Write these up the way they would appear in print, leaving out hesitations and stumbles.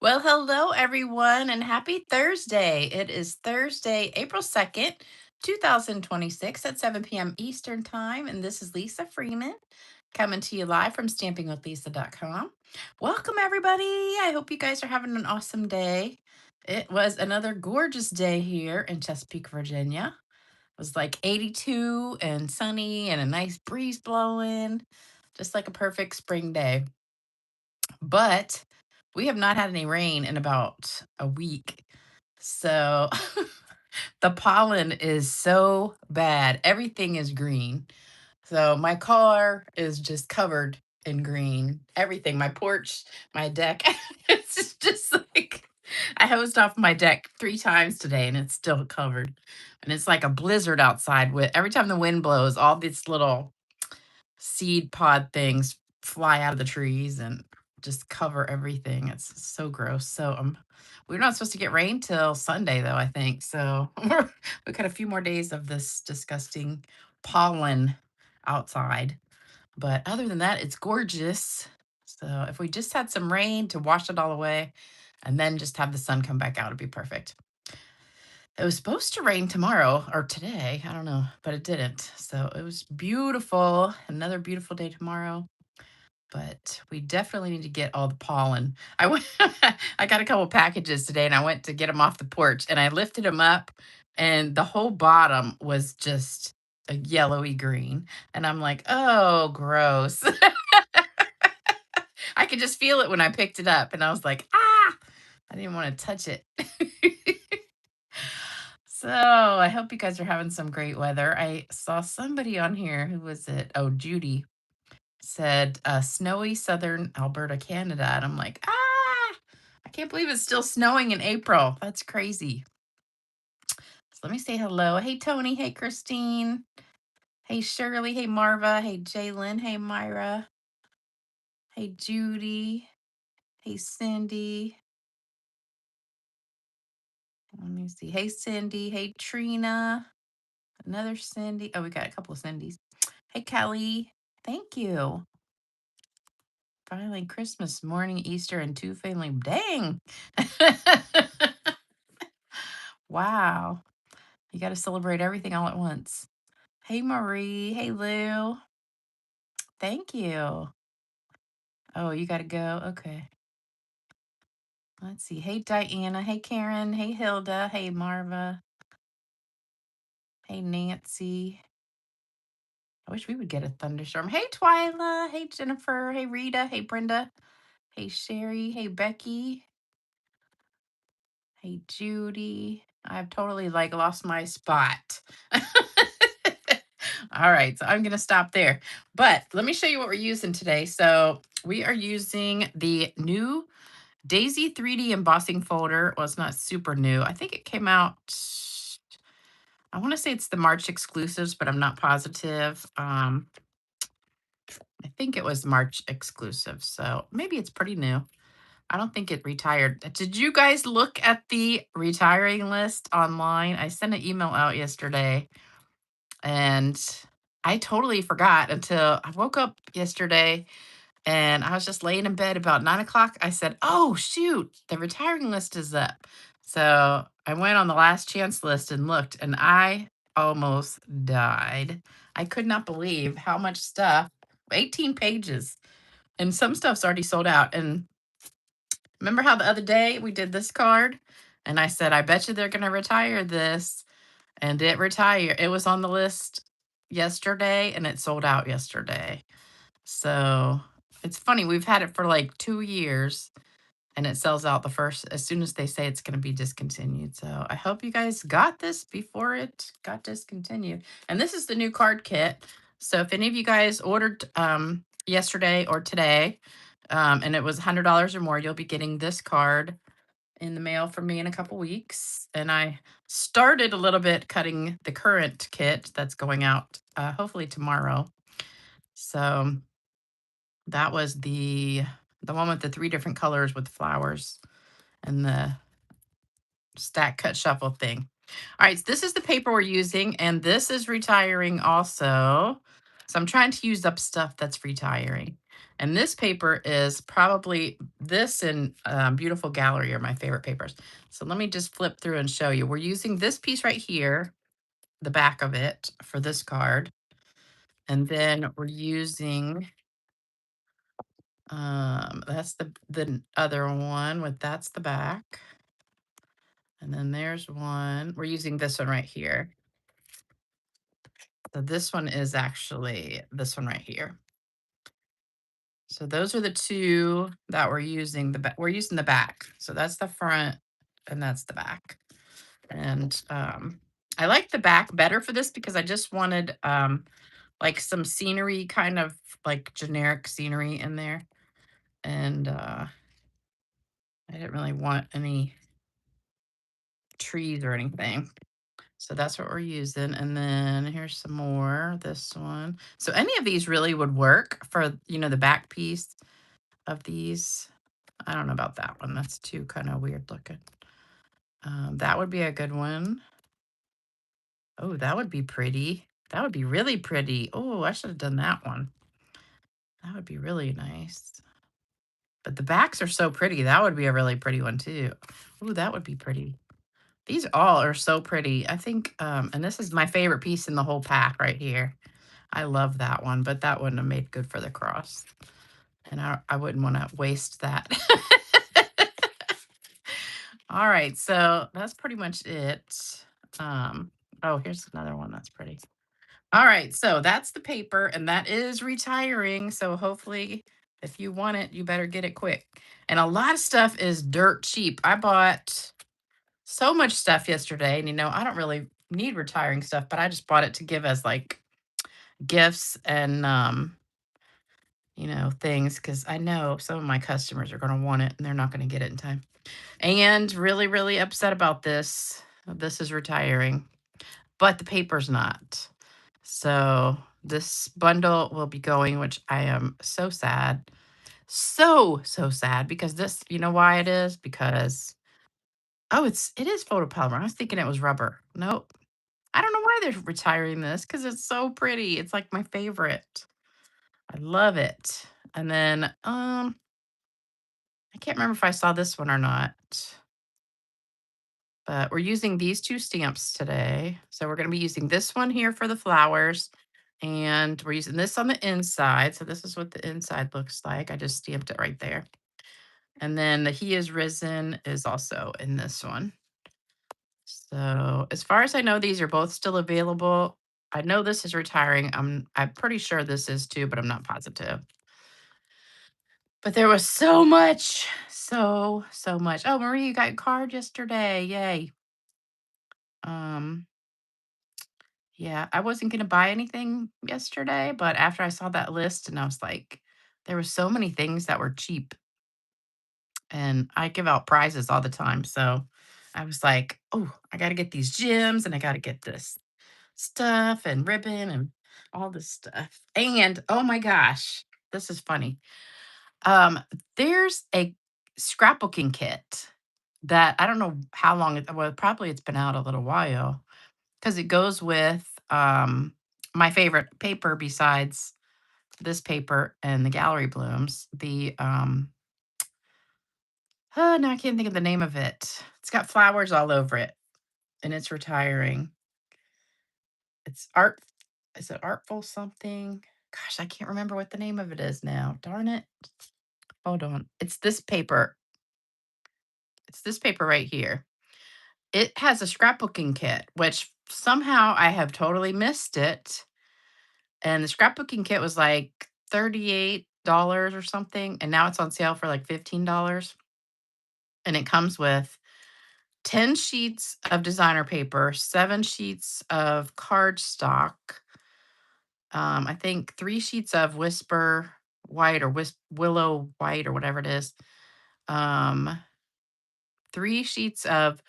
Well, hello everyone, and happy Thursday. It is Thursday, April 2nd, 2026 at 7 p.m. Eastern Time, and this is Lisa Freeman coming to you live from stampingwithlisa.com. Welcome everybody. I hope you guys are having an awesome day. It was another gorgeous day here in Chesapeake, Virginia. It was like 82 and sunny and a nice breeze blowing, just like a perfect spring day. But we have not had any rain in about a week. So the pollen is so bad. Everything is green. So my car is just covered in green. Everything, my porch, my deck. It's just like I hosed off my deck 3 times today and it's still covered. And it's like a blizzard outside with every time the wind blows, all these little seed pod things fly out of the trees and just cover everything. It's so gross. So we're not supposed to get rain till Sunday though, I think. So we've got a few more days of this disgusting pollen outside. But other than that, it's gorgeous. So if we just had some rain to wash it all away and then just have the sun come back out, it'd be perfect. It was supposed to rain tomorrow or today. I don't know, but it didn't. So it was beautiful. Another beautiful day tomorrow. But we definitely need to get all the pollen. I went, I got a couple packages today and I went to get them off the porch and I lifted them up and the whole bottom was just a yellowy green. And I'm like, oh, gross. I could just feel it when I picked it up and I was like, ah, I didn't want to touch it. So I hope you guys are having some great weather. I saw somebody on here. Who was it? Oh, Judy said snowy southern Alberta, Canada. And I'm like, ah, I can't believe it's still snowing in April. That's crazy. So let me say hello. Hey, Tony. Hey, Christine. Hey, Shirley. Hey, Marva. Hey, Jalen. Hey, Myra. Hey, Judy. Hey, Cindy. Let me see. Hey, Cindy. Hey, Trina. Another Cindy. Oh, we got a couple of Cindys. Hey, Kelly. Thank you. Finally, Christmas morning, Easter, and two family. Dang. Wow. You got to celebrate everything all at once. Hey, Marie. Hey, Lou. Thank you. Oh, you got to go. Okay. Let's see. Hey, Diana. Hey, Karen. Hey, Hilda. Hey, Marva. Hey, Nancy. I wish we would get a thunderstorm. Hey, Twyla. Hey, Jennifer. Hey, Rita. Hey, Brenda. Hey, Sherry. Hey, Becky. Hey, Judy. I've totally like lost my spot. All right, so I'm going to stop there. But let me show you what we're using today. So we are using the new Daisy 3D embossing folder. Well, it's not super new. I think it came out, I want to say it's the March exclusives, but I'm not positive. I think it was March exclusive. So maybe it's pretty new. I don't think it retired. Did you guys look at the retiring list online? I sent an email out yesterday and I totally forgot until I woke up yesterday and I was just laying in bed about 9 o'clock. I said, oh, shoot, the retiring list is up. So I went on the last chance list and looked, and I almost died. I could not believe how much stuff, 18 pages, and some stuff's already sold out. And remember how the other day we did this card? And I said, I bet you they're going to retire this. And it retired. It was on the list yesterday and it sold out yesterday. So it's funny. We've had it for like 2 years and it sells out the first as soon as they say it's going to be discontinued. So I hope you guys got this before it got discontinued. And this is the new card kit. So if any of you guys ordered yesterday or today, and it was $100 or more, you'll be getting this card in the mail from me in a couple weeks. And I started a little bit cutting the current kit that's going out hopefully tomorrow. So that was the one with the 3 different colors with flowers and the stack cut shuffle thing. All right, so this is the paper we're using, and this is retiring also. So I'm trying to use up stuff that's retiring. And this paper is probably this and Beautiful Gallery are my favorite papers. So let me just flip through and show you. We're using this piece right here, the back of it for this card. And then we're using that's the other one with that's the back. And then there's one. We're using this one right here. So this one is actually this one right here. So those are the two that we're using. We're using the back. So that's the front and that's the back. And I like the back better for this because I just wanted like some scenery, kind of like generic scenery in there. And I didn't really want any trees or anything. So that's what we're using. And then here's some more, this one. So any of these really would work for, the back piece of these. I don't know about that one. That's too kind of weird looking. That would be a good one. Oh, that would be pretty. That would be really pretty. Oh, I should have done that one. That would be really nice. But the backs are so pretty. That would be a really pretty one too. Oh, that would be pretty. These all are so pretty. I think, and this is my favorite piece in the whole pack right here. I love that one, but that wouldn't have made good for the cross. And I wouldn't want to waste that. All right, so that's pretty much it. Oh, here's another one that's pretty. All right, so that's the paper, and that is retiring. So hopefully, if you want it, you better get it quick. And a lot of stuff is dirt cheap. I bought so much stuff yesterday, and I don't really need retiring stuff, but I just bought it to give as like gifts and things because I know some of my customers are going to want it and they're not going to get it in time. And really, really upset about this. This is retiring, but the paper's not. So this bundle will be going, which I am so sad. So, so sad because this, you know why it is? Because, oh, it is photopolymer. I was thinking it was rubber. Nope. I don't know why they're retiring this because it's so pretty. It's like my favorite. I love it. And then, I can't remember if I saw this one or not. But we're using these 2 stamps today. So we're gonna be using this one here for the flowers, and we're using this on the inside. So this is what the inside looks like. I just stamped it right there. And then the He Is Risen is also in this one. So as far as I know, these are both still available. I know this is retiring. I'm pretty sure this is too, but I'm not positive. But there was so much, so much. Oh, Marie, you got your card yesterday. Yay. Um, Yeah, I wasn't gonna buy anything yesterday, but after I saw that list and I was like, there were so many things that were cheap and I give out prizes all the time. So I was like, oh, I gotta get these gems and I gotta get this stuff and ribbon and all this stuff. And oh my gosh, this is funny. Um, there's a scrapbooking kit that I don't know how long well, probably it's been out a little while 'cause it goes with, my favorite paper besides this paper and the gallery blooms, oh, now I can't think of the name of it. It's got flowers all over it, and it's retiring. It's art is it Artful something? Gosh, I can't remember what the name of it is now. Darn it. Hold on. It's this paper right here. It has a scrapbooking kit, which somehow I have totally missed it. And the scrapbooking kit was like $38 or something, and now it's on sale for like $15. And it comes with 10 sheets of designer paper, 7 sheets of cardstock, I think 3 sheets of Whisper White or Willow White or whatever it is, um, 3 sheets of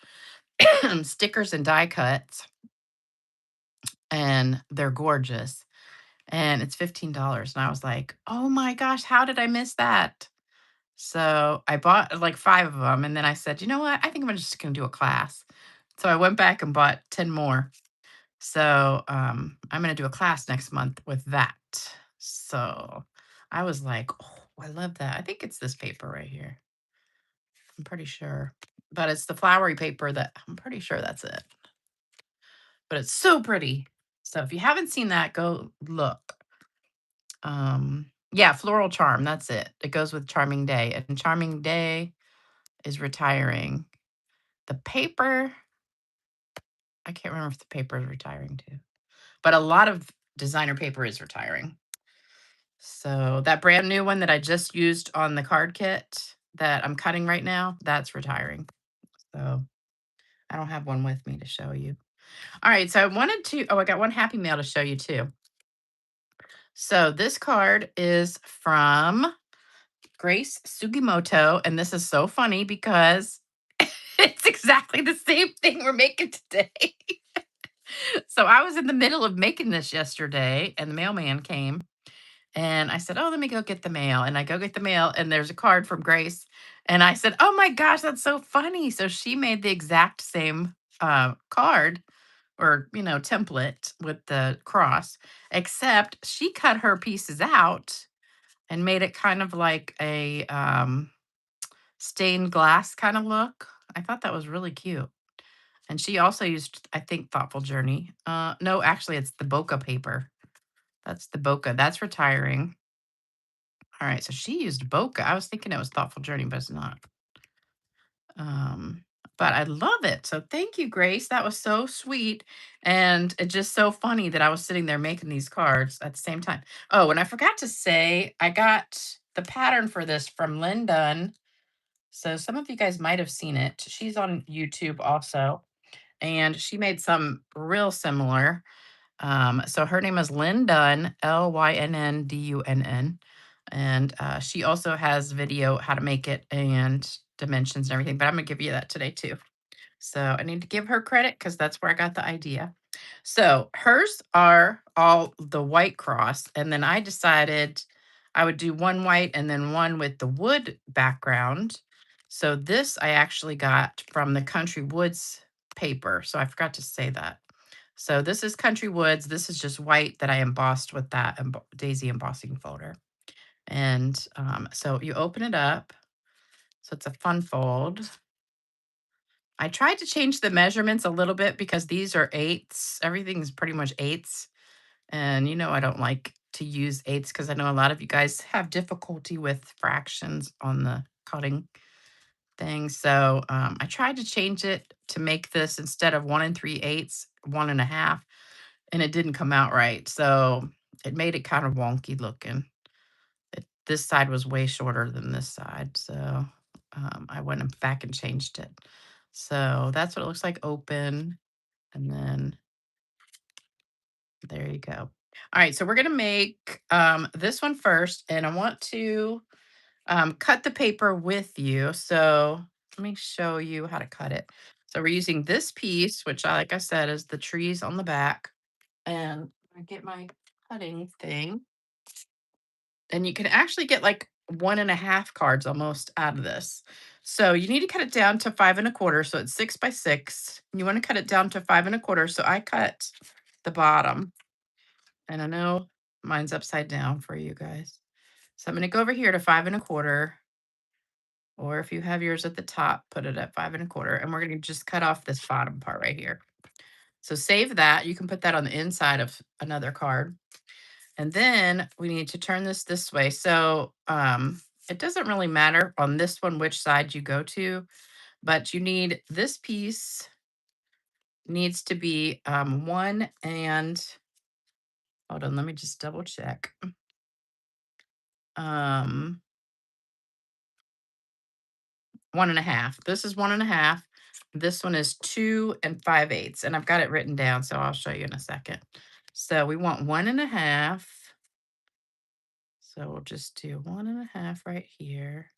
stickers and die cuts, and they're gorgeous. And it's $15. And I was like, oh my gosh, how did I miss that? So I bought like 5 of them, and then I said, "You know what? I think I'm just gonna do a class." So I went back and bought 10 more. So, I'm gonna do a class next month with that. So I was like, "Oh." I love that. I think it's this paper right here. I'm pretty sure. But it's the flowery paper that I'm pretty sure that's it. But it's so pretty. So if you haven't seen that, go look. Yeah, Floral Charm, that's it. It goes with Charming Day, and Charming Day is retiring. The paper, I can't remember if the paper is retiring too, but a lot of designer paper is retiring. So that brand new one that I just used on the card kit that I'm cutting right now, that's retiring. So I don't have one with me to show you. All right, so I wanted to, oh, I got one happy mail to show you too. So this card is from Grace Sugimoto, and this is so funny because it's exactly the same thing we're making today. So I was in the middle of making this yesterday, and the mailman came, and I said, "Oh, let me go get the mail." And I go get the mail, and there's a card from Grace, and I said, "Oh my gosh, that's so funny!" So she made the exact same card or template with the cross, except she cut her pieces out and made it kind of like a stained glass kind of look. I thought that was really cute. And she also used, I think, Thoughtful Journey. No, actually, it's the Bokeh paper. That's the Bokeh. That's retiring. All right, so she used Bokeh. I was thinking it was Thoughtful Journey, but it's not. Um, but I love it. So thank you, Grace. That was so sweet. And it's just so funny that I was sitting there making these cards at the same time. Oh, and I forgot to say, I got the pattern for this from Lynn Dunn. So some of you guys might have seen it. She's on YouTube also, and she made some real similar. So her name is Lynn Dunn, LynnDunn, and she also has video how to make it and dimensions and everything. But I'm gonna give you that today too. So I need to give her credit because that's where I got the idea. So hers are all the white cross, and then I decided I would do one white and then one with the wood background. So this I actually got from the Country Woods paper. So I forgot to say that. So this is Country Woods. This is just white that I embossed with that Daisy embossing folder. And so you open it up. So it's a fun fold. I tried to change the measurements a little bit because these are eighths. Everything's pretty much eighths. And I don't like to use eighths because I know a lot of you guys have difficulty with fractions on the cutting thing. So I tried to change it to make this instead of 1 3/8, 1 1/2, and it didn't come out right. So it made it kind of wonky looking. This side was way shorter than this side. So I went back and changed it. So that's what it looks like open. And then there you go. All right, so we're gonna make this one first, and I want to cut the paper with you. So let me show you how to cut it. So we're using this piece, which like I said, is the trees on the back. And I get my cutting thing. And you can actually get like 1 1/2 cards almost out of this. So you need to cut it down to 5 1/4. So it's 6 by 6. You want to cut it down to 5 1/4. So I cut the bottom, and I know mine's upside down for you guys. So I'm going to go over here to 5 1/4, or if you have yours at the top, put it at 5 1/4. And we're going to just cut off this bottom part right here. So save that. You can put that on the inside of another card. And then we need to turn this way. So it doesn't really matter on this one which side you go to, but you need this piece needs to be one and hold on, let me just double check. Um 1 1/2. This is 1 1/2. This one is 2 5/8. And I've got it written down, so I'll show you in a second. So we want 1 1/2. So we'll just do 1 1/2 right here.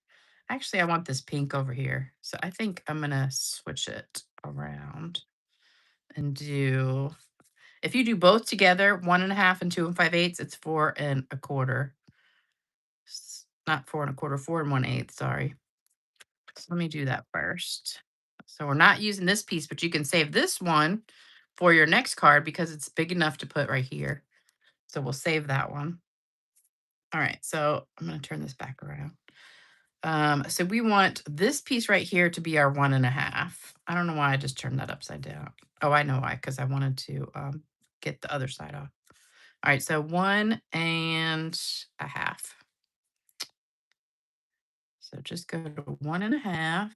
Actually, I want this pink over here. So I think I'm gonna switch it around and do, if you do both together, 1 1/2 and 2 5/8, it's 4 1/4. Not 4 1/4, 4 1/8, sorry. So let me do that first. So we're not using this piece, but you can save this one for your next card because it's big enough to put right here. So we'll save that one. All right, so I'm going to turn this back around. So we want this piece right here to be our 1.5. I don't know why I just turned that upside down. Oh, I know why, because I wanted to get the other side off. All right, so 1.5. So just go to 1.5,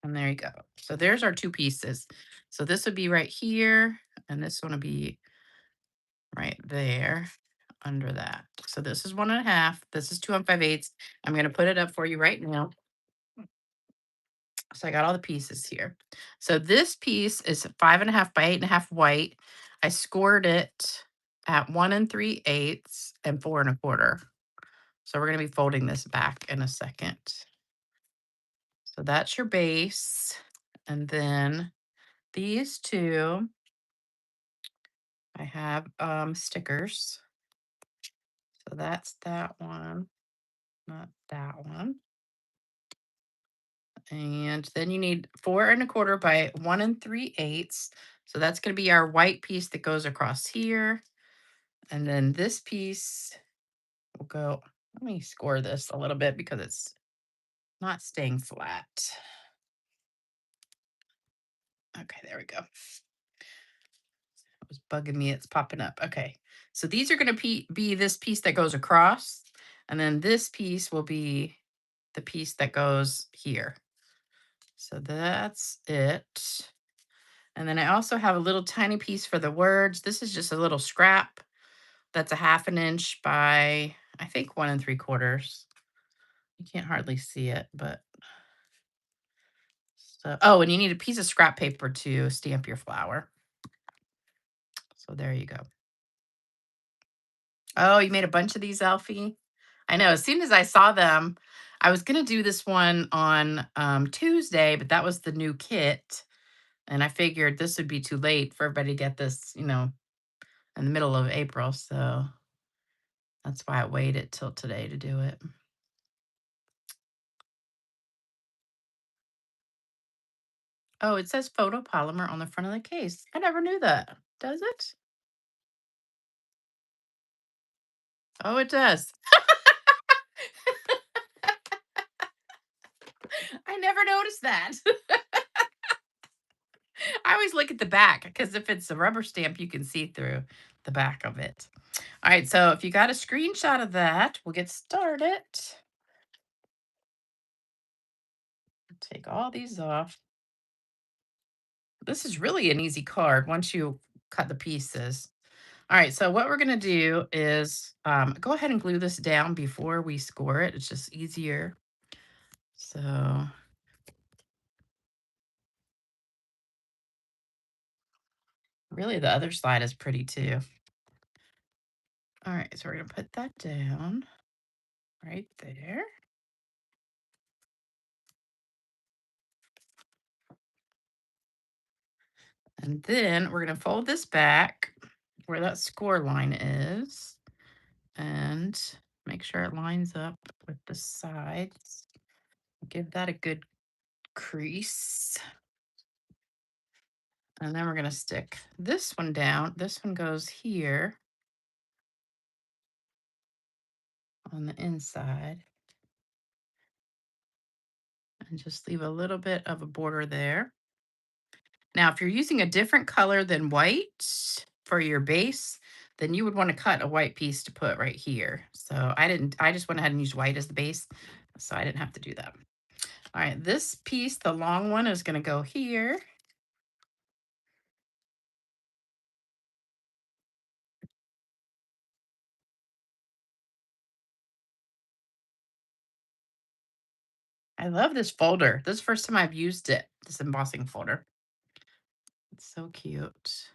and there you go. So there's our two pieces. So this would be right here, and this one would be right there under that. So this is 1.5. This is 2 and 5/8. I'm going to put it up for you right now. So I got all the pieces here. So this piece is 5.5 by 8.5 white. I scored it at 1 3/8 and 4 1/4. So we're going to be folding this back in a second. So that's your base. And then these two, I have stickers. So that's that one, not that one. And then you need 4 1/4 by 1 3/8. So that's going to be our white piece that goes across here. And then this piece will go, let me score this a little bit because it's not staying flat. Okay, there we go. It was bugging me. It's popping up. Okay. So these are going to be this piece that goes across. And then this piece will be the piece that goes here. So that's it. And then I also have a little tiny piece for the words. This is just a little scrap that's a 1/2 inch by, I think, 1 3/4. You can't hardly see it, but so, oh, and you need a piece of scrap paper to stamp your flower. So there you go. Oh, you made a bunch of these, Elfie? I know. As soon as I saw them, I was gonna do this one on Tuesday, but that was the new kit. And I figured this would be too late for everybody to get this, in the middle of April. So that's why I waited till today to do it. Oh, it says photopolymer on the front of the case. I never knew that. Does it? Oh, it does. I never noticed that. I always look at the back because if it's a rubber stamp, you can see through the back of it. All right, so if you got a screenshot of that, we'll get started. Take all these off. This is really an easy card once you cut the pieces. All right, so what we're gonna do is go ahead and glue this down before we score it. It's just easier. So really the other side is pretty too. All right, so we're gonna put that down right there. And then we're gonna fold this back where that score line is and make sure it lines up with the sides. Give that a good crease. And then we're gonna stick this one down. This one goes here on the inside and just leave a little bit of a border there. Now, if you're using a different color than white for your base, then you would want to cut a white piece to put right here. So I didn't, I just went ahead and used white as the base. So I didn't have to do that. All right, this piece, the long one, is going to go here. I love this folder. This is the first time I've used it, this embossing folder. It's so cute.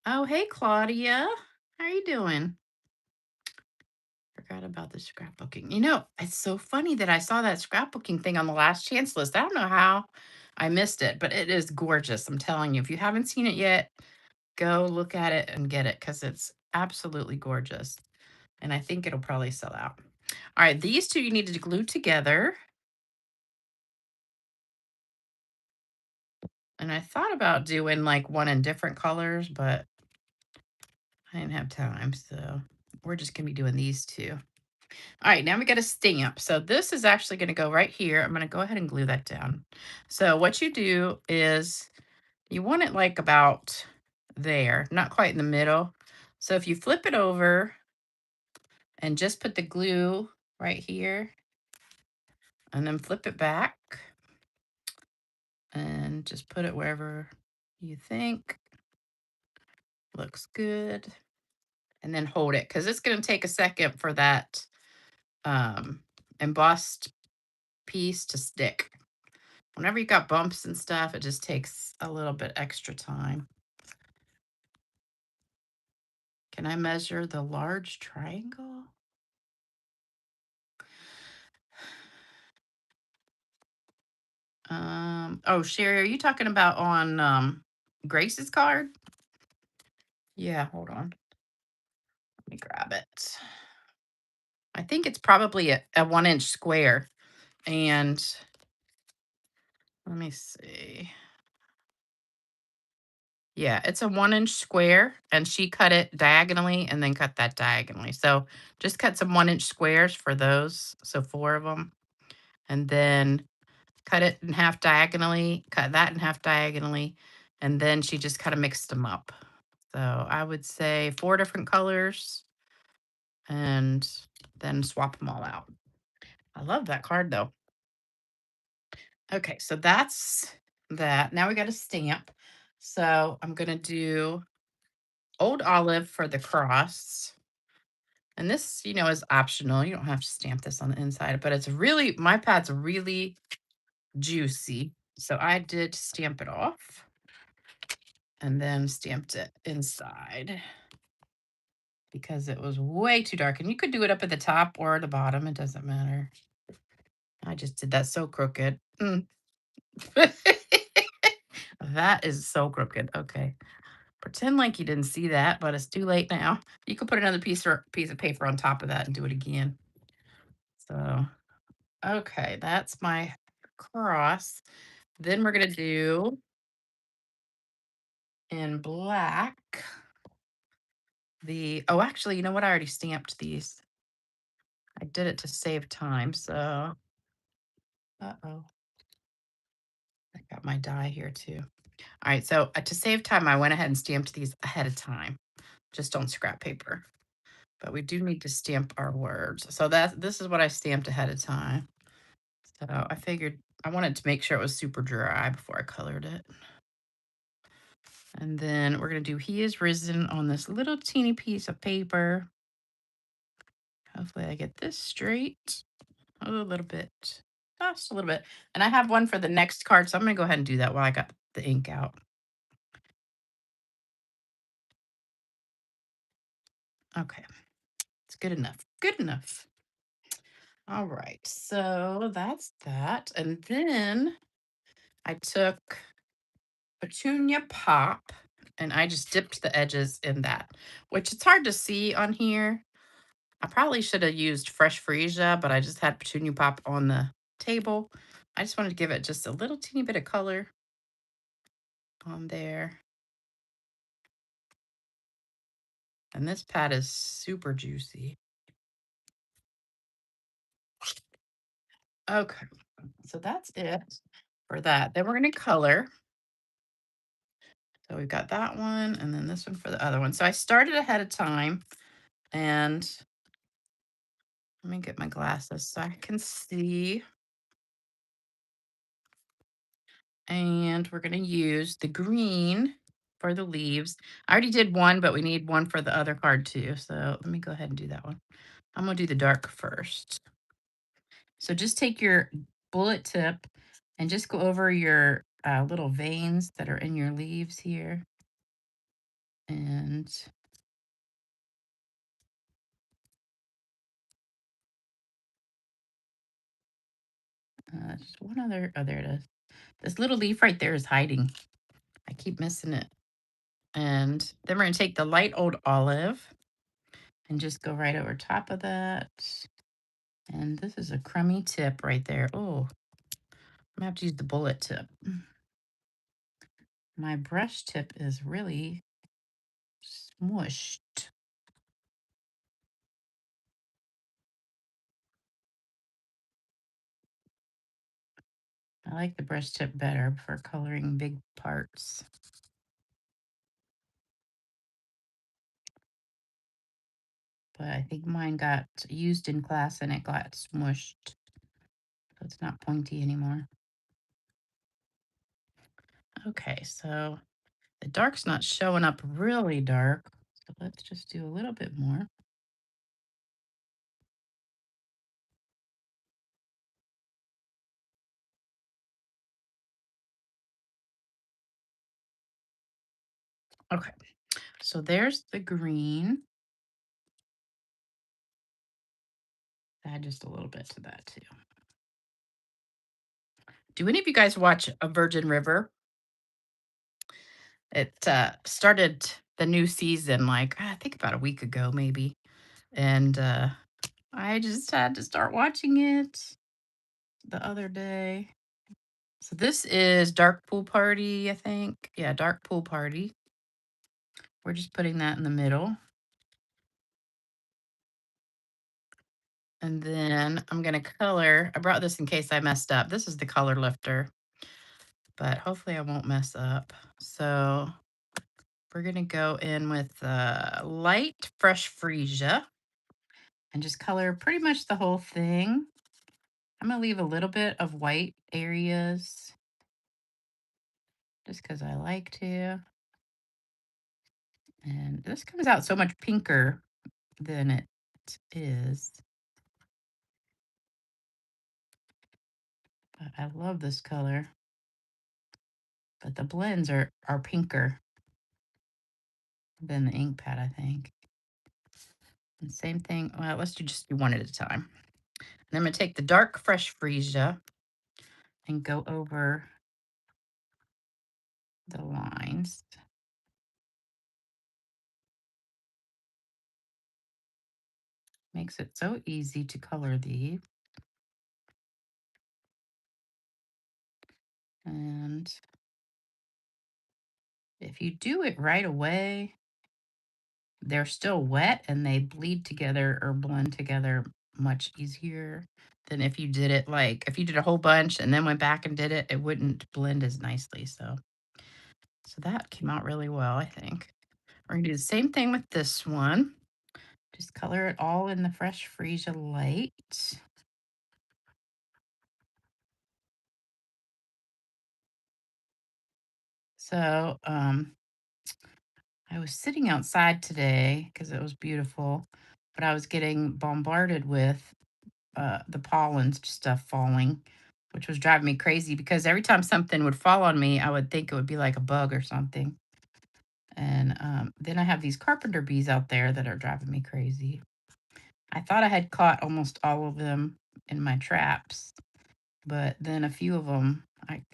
Oh, hey, Claudia. How are you doing? Forgot about the scrapbooking. It's so funny that I saw that scrapbooking thing on the last chance list. I don't know how I missed it, but it is gorgeous. I'm telling you, if you haven't seen it yet, go look at it and get it because it's absolutely gorgeous. And I think it'll probably sell out. All right, these two you need to glue together. And I thought about doing like one in different colors, but I didn't have time, so we're just gonna be doing these two. All right, now we got a stamp. So this is actually gonna go right here. I'm gonna go ahead and glue that down. So what you do is you want it like about there, not quite in the middle. So if you flip it over and just put the glue right here and then flip it back and just put it wherever you think looks good, and then hold it because it's going to take a second for that um, embossed piece to stick. Whenever you got bumps and stuff, it just takes a little bit extra time. Can I measure the large triangle? Oh, Sherry, are you talking about on Grace's card? Yeah, hold on. Let me grab it. I think it's probably a 1 inch square. And let me see. Yeah, it's a 1 inch square, and she cut it diagonally and then cut that diagonally. So just cut some 1 inch squares for those. So four of them. And then cut it in half diagonally, cut that in half diagonally. And then she just kind of mixed them up. So I would say four different colors and then swap them all out. I love that card though. Okay, so that's that. Now we got a stamp. So I'm going to do Old Olive for the cross. And this, is optional. You don't have to stamp this on the inside, but it's really, my pad's really juicy. So I did stamp it off and then stamped it inside because it was way too dark. And you could do it up at the top or the bottom. It doesn't matter. I just did that so crooked. That is so crooked. Okay. Pretend like you didn't see that, but it's too late now. You could put another piece of paper on top of that and do it again. So, okay, that's my cross. Then we're gonna do in black oh, actually, you know what? I already stamped these. I did it to save time. So, uh-oh, I got my die here too. All right, so to save time, I went ahead and stamped these ahead of time, just on scrap paper. But we do need to stamp our words. So this is what I stamped ahead of time. So I figured I wanted to make sure it was super dry before I colored it. And then we're going to do He is Risen on this little teeny piece of paper. Hopefully I get this straight. A little bit. Just a little bit. And I have one for the next card, so I'm going to go ahead and do that while I got the ink out. Okay. It's good enough. Good enough. All right. So that's that. And then I took Petunia Pop, and I just dipped the edges in that, which it's hard to see on here. I probably should have used fresh freesia, but I just had Petunia Pop on the table. I just wanted to give it just a little teeny bit of color on there. And this pad is super juicy. Okay, so that's it for that. Then we're going to color. So we've got that one and then this one for the other one. So I started ahead of time, and let me get my glasses so I can see. And we're going to use the green for the leaves. I already did one, but we need one for the other card too. So let me go ahead and do that one. I'm going to do the dark first. So just take your bullet tip and just go over your little veins that are in your leaves here. And just one other. Oh, there it is. This little leaf right there is hiding. I keep missing it. And then we're going to take the light old olive and just go right over top of that. And this is a crummy tip right there. Oh, I'm gonna have to use the bullet tip. My brush tip is really smushed. like the brush tip better for coloring big parts. But I think mine got used in class and it got smushed. So it's not pointy anymore. Okay, so the dark's not showing up really dark. So let's just do a little bit more. Okay, so there's the green. Add just a little bit to that too. Do any of you guys watch A Virgin River? It started the new season like I think about a week ago, maybe. And I just had to start watching it the other day. So this is Dark Pool Party, I think. Yeah, Dark Pool Party. We're just putting that in the middle. And then I'm going to color. I brought this in case I messed up. This is the color lifter, but hopefully I won't mess up. So we're going to go in with light fresh freesia and just color pretty much the whole thing. I'm going to leave a little bit of white areas just because I like to. And this comes out so much pinker than it is. But I love this color. But the blends are pinker than the ink pad, I think. And same thing. Well, let's just do one at a time. And I'm going to take the dark fresh freesia and go over the lines. Makes it so easy to color these. And if you do it right away, they're still wet and they bleed together or blend together much easier than if you did it like if you did a whole bunch and then went back and did it, it wouldn't blend as nicely. So that came out really well, I think. We're gonna do the same thing with this one. Just color it all in the fresh freesia light. So I was sitting outside today because it was beautiful, but I was getting bombarded with the pollen stuff falling, which was driving me crazy because every time something would fall on me, I would think it would be like a bug or something. And then I have these carpenter bees out there that are driving me crazy. I thought I had caught almost all of them in my traps, but then a few of them,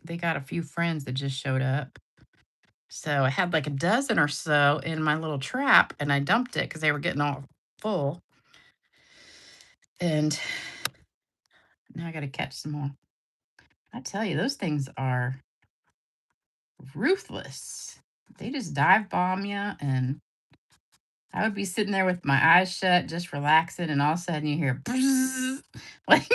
they got a few friends that just showed up. So I had like a dozen or so in my little trap, and I dumped it because they were getting all full. And now I got to catch some more. I tell you, those things are ruthless. They just dive bomb you, and I would be sitting there with my eyes shut, just relaxing, and all of a sudden you hear bzzz, like,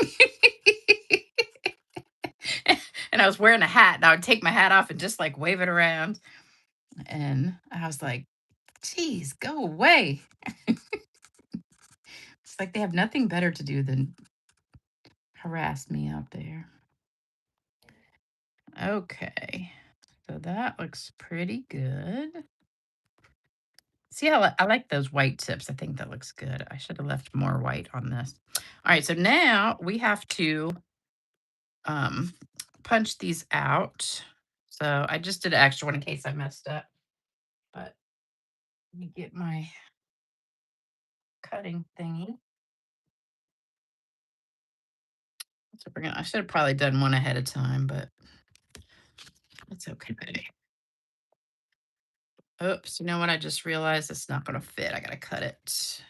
and I was wearing a hat, and I would take my hat off and just like wave it around, and I was like, "Geez, go away!" It's like they have nothing better to do than harass me out there. Okay, so that looks pretty good. See how I like those white tips. I think that looks good. I should have left more white on this. All right, so now we have to um, punch these out. So I just did an extra one in case I messed up. But let me get my cutting thingy. So we're gonna. I should have probably done one ahead of time, but it's okay. Oops, you know what? I just realized it's not gonna fit. I gotta cut it.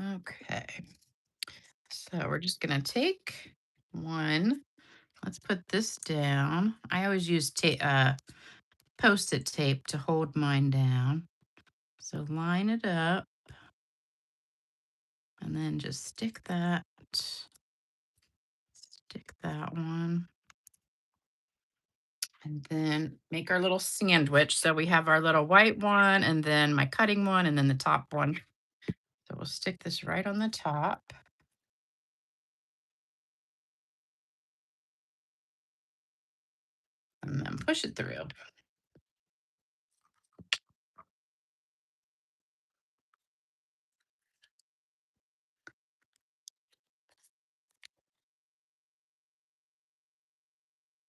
Okay. So we're just gonna take one. Let's put this down. I always use Post-it tape to hold mine down. So line it up and then just stick that one, and then make our little sandwich. So we have our little white one and then my cutting one and then the top one. So we'll stick this right on the top and then push it through.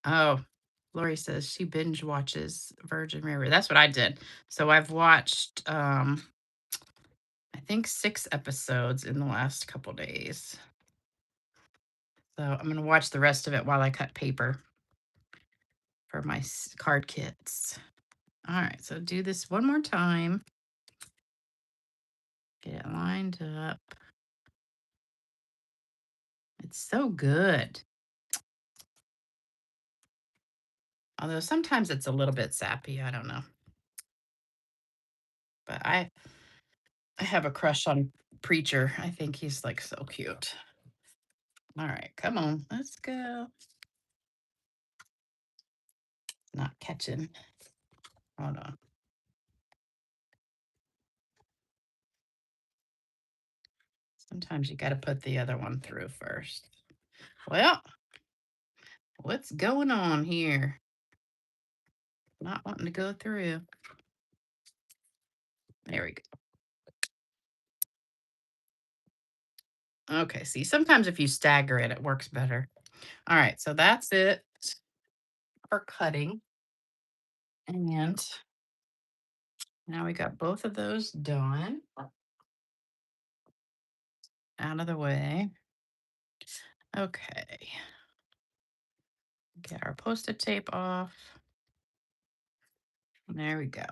Oh, Lori says she binge watches Virgin River. That's what I did. So I've watched I think 6 episodes in the last couple days. So I'm gonna watch the rest of it while I cut paper for my card kits. All right, so do this one more time. Get it lined up. It's so good. Although sometimes it's a little bit sappy, I don't know. But I have a crush on Preacher. I think he's like so cute. All right, come on, let's go. Not catching. Hold on. Sometimes you got to put the other one through first. Well, what's going on here? Not wanting to go through. There we go. Okay, see, sometimes if you stagger it, it works better. All right, so that's it for cutting. And now we got both of those done. Out of the way. Okay. Get our Post-it tape off. There we go.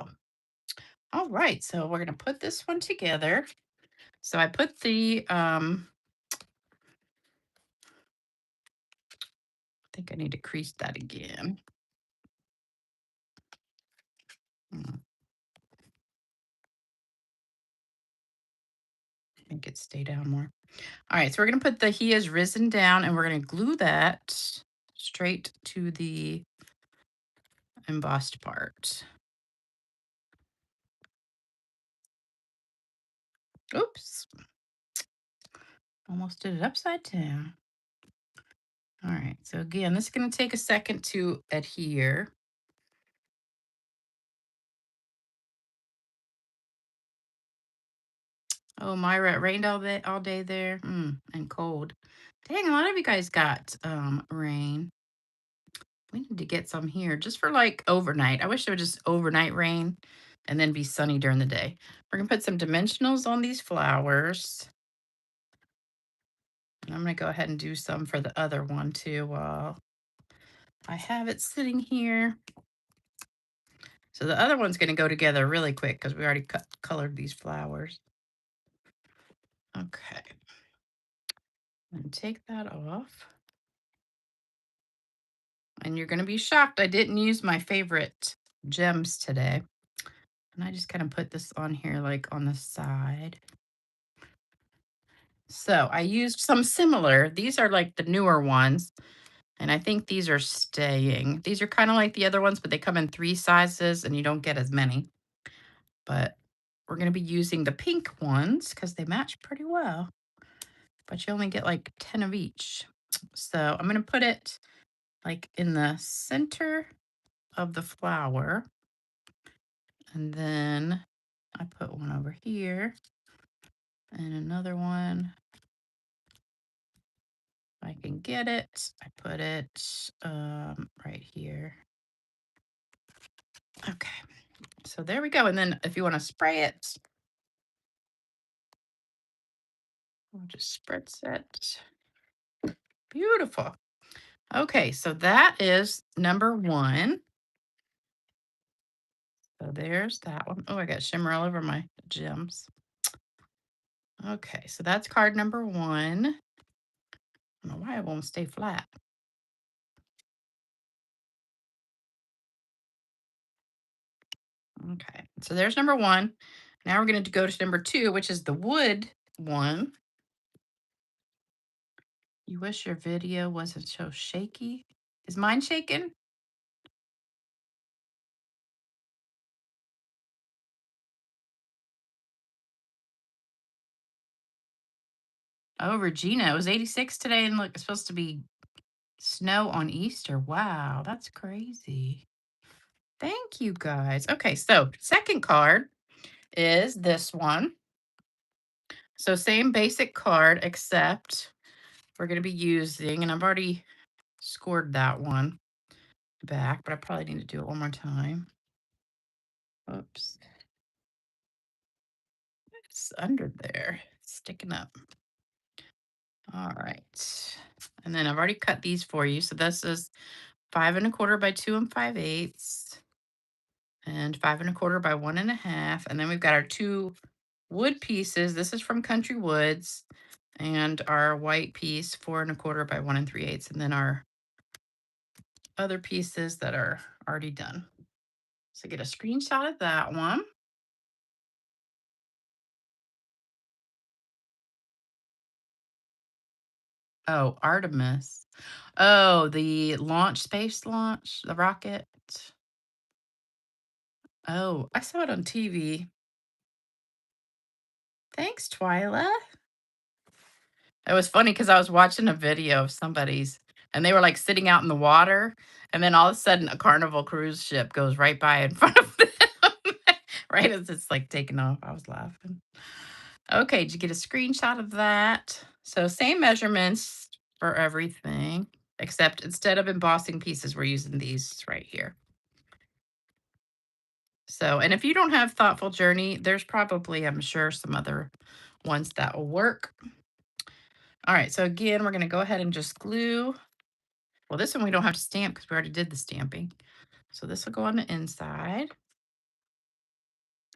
All right, so we're gonna put this one together. So I put I think I need to crease that again. Hmm, Make it stay down more. All right, so we're gonna put the He Is Risen down and we're gonna glue that straight to the embossed part. Oops. Almost did it upside down. All right, so again, this is gonna take a second to adhere. Oh, Myra, it rained all day there. And cold. Dang, a lot of you guys got rain. We need to get some here just for like overnight. I wish it would just overnight rain and then be sunny during the day. We're gonna put some dimensionals on these flowers. And I'm gonna go ahead and do some for the other one too while I have it sitting here. So the other one's gonna go together really quick because we already colored these flowers. Okay. And take that off. And you're gonna be shocked. I didn't use my favorite gems today. And I just kind of put this on here like on the side. So I used some similar. These are like the newer ones. And I think these are staying. These are kind of like the other ones, but they come in 3 sizes and you don't get as many. But we're going to be using the pink ones because they match pretty well. But you only get like 10 of each. So I'm going to put it like in the center of the flower. And then I put one over here and another one. If I can get it, I put it right here. Okay, so there we go. And then if you want to spray it, we'll just spritz it. Beautiful. Okay, so that is number 1. So there's that one. Oh, I got shimmer all over my gems. Okay, so that's card number 1. I don't know why it won't stay flat. Okay, so there's number 1. Now we're going to go to number 2, which is the wood one. You wish your video wasn't so shaky. Is mine shaking? Oh, Regina, it was 86 today and look, it's supposed to be snow on Easter. Wow, that's crazy. Thank you guys. Okay, so second card is this one. So same basic card, except we're going to be using, and I've already scored that one back, but I probably need to do it one more time. Oops. It's under there, sticking up. All right. And then I've already cut these for you. So this is 5 1/4 by 2 5/8, and 5 1/4 by 1 1/2. And then we've got our 2 wood pieces. This is from Country Woods, and our white piece 4 1/4 by 1 3/8. And then our other pieces that are already done. So get a screenshot of that one. Oh, Artemis. Oh, the launch, space launch, the rocket. Oh, I saw it on TV. Thanks, Twyla. It was funny because I was watching a video of somebody's and they were like sitting out in the water. And then all of a sudden, a Carnival cruise ship goes right by in front of them, right as it's like taking off. I was laughing. Okay, did you get a screenshot of that? So, same measurements for everything, except instead of embossing pieces, we're using these right here. So, and if you don't have Thoughtful Journey, there's probably, I'm sure, some other ones that will work. All right, so again, we're going to go ahead and just glue. Well, this one we don't have to stamp because we already did the stamping. So this will go on the inside.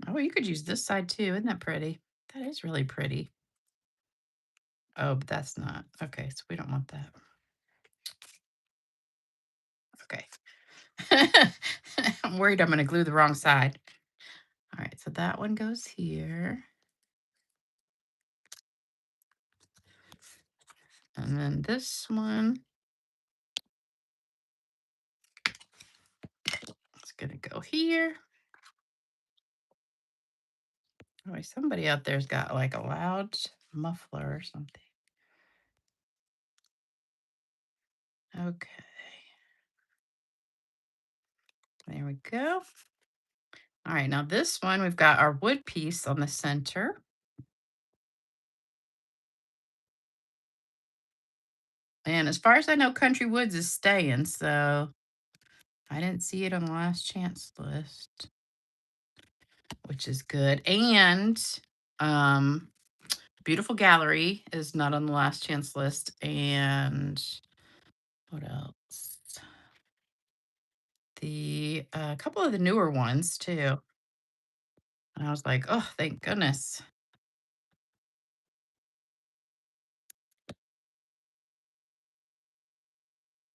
Oh, you could use this side too. Isn't that pretty? That is really pretty. Oh, but that's not. Okay, so we don't want that. Okay. I'm worried I'm going to glue the wrong side. All right, so that one goes here. And then this one is going to go here. Oh, somebody out there's got like a loud muffler or something. Okay. There we go. All right, now this one, we've got our wood piece on the center. And as far as I know, Country Woods is staying, so I didn't see it on the last chance list, which is good. And um, Beautiful Gallery is not on the last chance list. And what else? The couple of the newer ones too. And I was like, oh, thank goodness.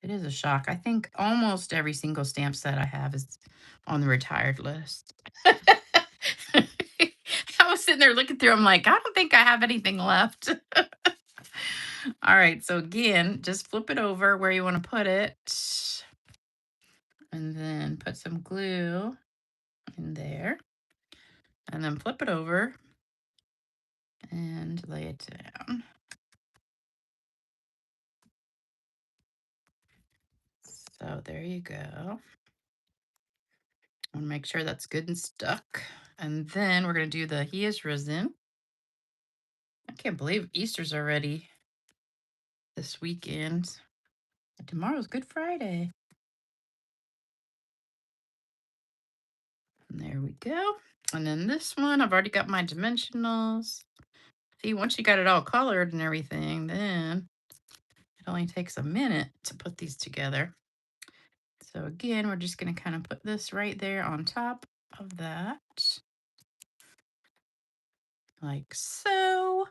It is a shock. I think almost every single stamp set I have is on the retired list. I was sitting there looking through. I'm like, I don't think I have anything left. All right. So again, just flip it over where you want to put it. And then put some glue in there. And then flip it over and lay it down. So there you go. I want to make sure that's good and stuck. And then we're going to do the He is Risen. I can't believe Easter's already this weekend. And tomorrow's Good Friday. And there we go. And then this one, I've already got my dimensionals. See, once you got it all colored and everything, then it only takes a minute to put these together. So again, we're just going to kind of put this right there on top of that, like so,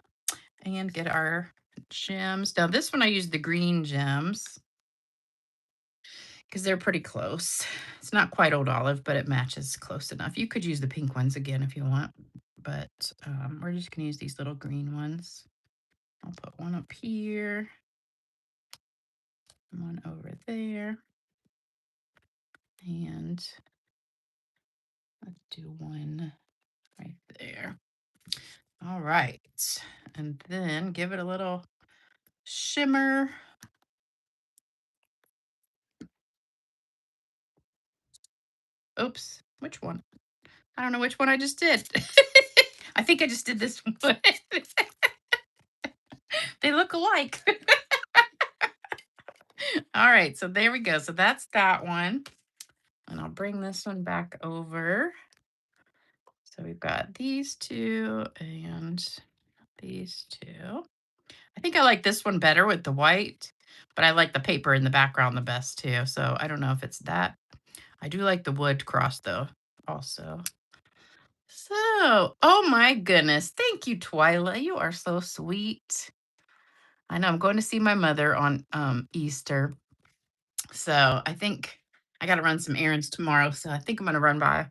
and get our gems. Now this one I use the green gems because they're pretty close. It's not quite Old Olive, but it matches close enough. You could use the pink ones again if you want. but we're just gonna use these little green ones. I'll put one up here, one over there, and let's do one right there. All right. And then give it a little shimmer. Oops, which one? I don't know which one I just did. I think I just did this one. They look alike. All right, so there we go. So that's that one. And I'll bring this one back over. So we've got these two and these two. I think I like this one better with the white, but I like the paper in the background the best too. So I don't know if it's that. I do like the wood cross though, also. So, oh my goodness. Thank you, Twyla. You are so sweet. I know I'm going to see my mother on Easter. So I think I got to run some errands tomorrow. So I think I'm going to run by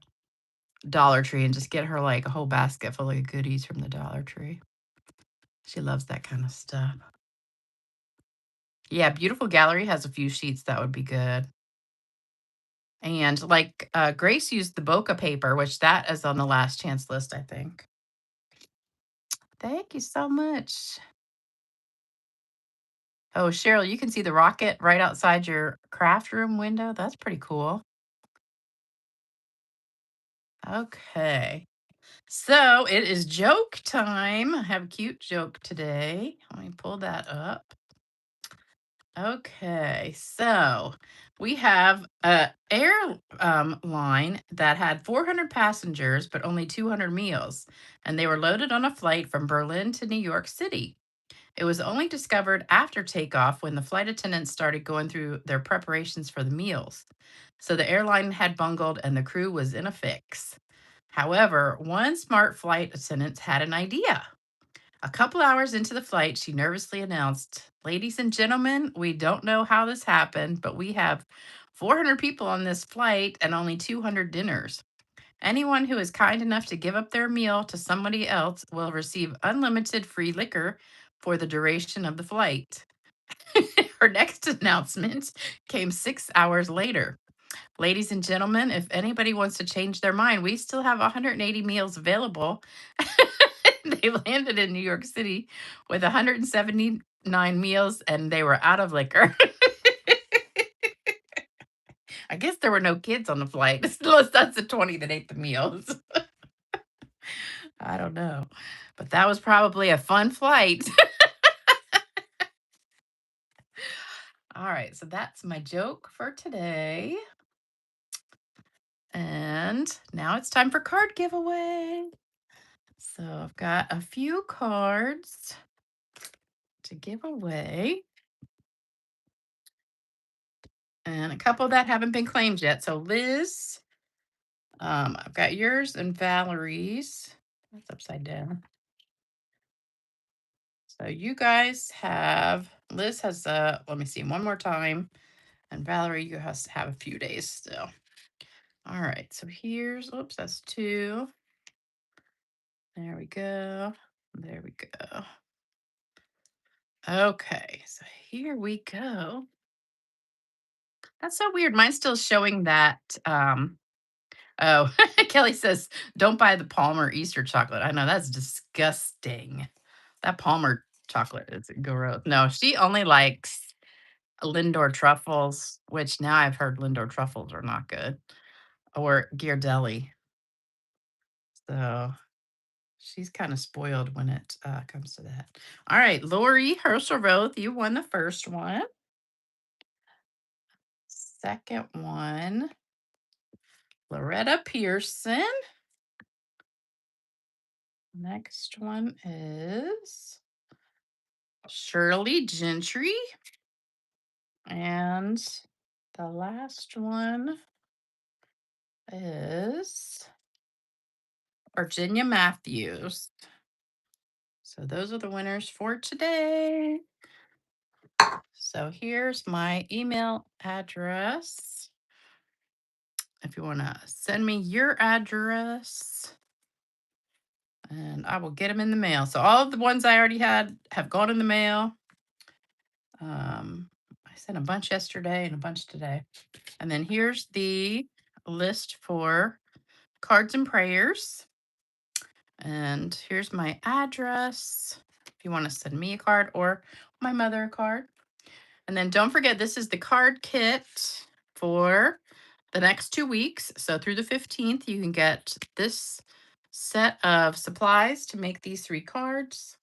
Dollar Tree and just get her like a whole basket full of goodies from the Dollar Tree. She loves that kind of stuff. Yeah, Beautiful Gallery has a few sheets that would be good. And like Grace used the Boca paper, which that is on the last chance list, I think. Thank you so much. Oh, Cheryl, you can see the rocket right outside your craft room window. That's pretty cool. Okay. So it is joke time. I have a cute joke today. Let me pull that up. Okay, so we have a airline that had 400 passengers but only 200 meals, and they were loaded on a flight from Berlin to New York City. It was only discovered after takeoff when the flight attendants started going through their preparations for the meals. So the airline had bungled and the crew was in a fix. However, one smart flight attendant had an idea. A couple hours into the flight, she nervously announced, "Ladies and gentlemen, we don't know how this happened, but we have 400 people on this flight and only 200 dinners. Anyone who is kind enough to give up their meal to somebody else will receive unlimited free liquor for the duration of the flight." Her next announcement came 6 hours later. "Ladies and gentlemen, if anybody wants to change their mind, we still have 180 meals available." They landed in New York City with 179 meals and they were out of liquor. I guess there were no kids on the flight. That's the 20 that ate the meals. I don't know. But that was probably a fun flight. All right, so that's my joke for today. And now it's time for card giveaway. So I've got a few cards to give away and a couple that haven't been claimed yet. So Liz, I've got yours and Valerie's. That's upside down. So you guys have Liz has let me see one more time. And Valerie, you has to have a few days still. All right. So here's oops, that's two. There we go. There we go. Okay, so here we go. That's so weird. Mine's still showing that oh, Kelly says, "Don't buy the Palmer Easter chocolate." I know that's disgusting. That Palmer chocolate is gross. No, she only likes Lindor truffles, which now I've heard Lindor truffles are not good, or Ghirardelli. So she's kind of spoiled when it comes to that. All right, Lori Herschelroth, you won the first one. Second one, Loretta Pearson. Next one is Shirley Gentry. And the last one is Virginia Matthews. So those are the winners for today. So here's my email address. If you want to send me your address, and I will get them in the mail. So all of the ones I already had have gone in the mail. I sent a bunch yesterday and a bunch today. And then here's the list for cards and prayers. And here's my address if you want to send me a card or my mother a card. And then don't forget, this is the card kit for the next 2 weeks. So through the 15th, you can get this set of supplies to make these 3 cards.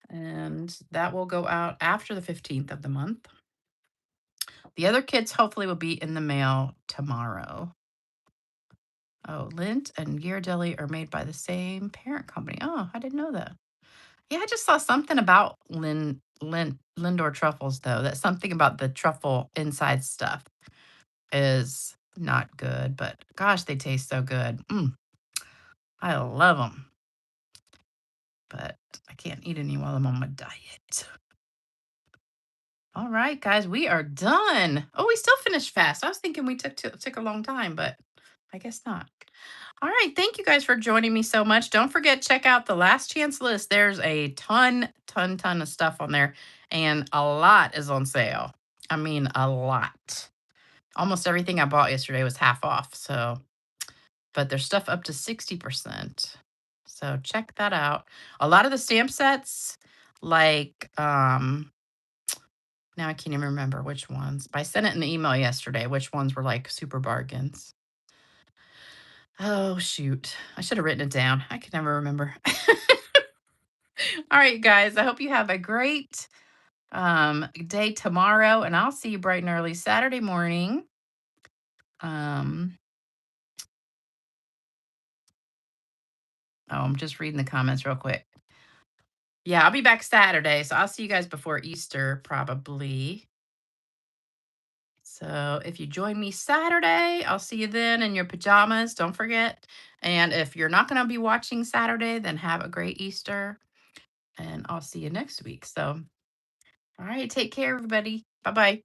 And that will go out after the 15th of the month. The other kits hopefully will be in the mail tomorrow. Oh, Lindt and Ghirardelli are made by the same parent company. Oh, I didn't know that. Yeah, I just saw something about Lindor truffles though. That something about the truffle inside stuff is not good, but gosh, they taste so good. I love them, but I can't eat any while I'm on my diet. All right, guys, we are done. Oh, we still finished fast. I was thinking we took a long time, but I guess not. All right, thank you guys for joining me so much. Don't forget, check out the last chance list. There's a ton of stuff on there, and a lot is on sale. I mean, a lot. Almost everything I bought yesterday was half off. So, but there's stuff up to 60%. So check that out. A lot of the stamp sets, like now I can't even remember which ones. But I sent it in the email yesterday, which ones were like super bargains. Oh, shoot. I should have written it down. I could never remember. All right, guys. I hope you have a great day tomorrow, and I'll see you bright and early Saturday morning. Um, I'm just reading the comments real quick. Yeah, I'll be back Saturday, so I'll see you guys before Easter probably. So if you join me Saturday, I'll see you then in your pajamas. Don't forget. And if you're not going to be watching Saturday, then have a great Easter. And I'll see you next week. So, all right, take care, everybody. Bye bye.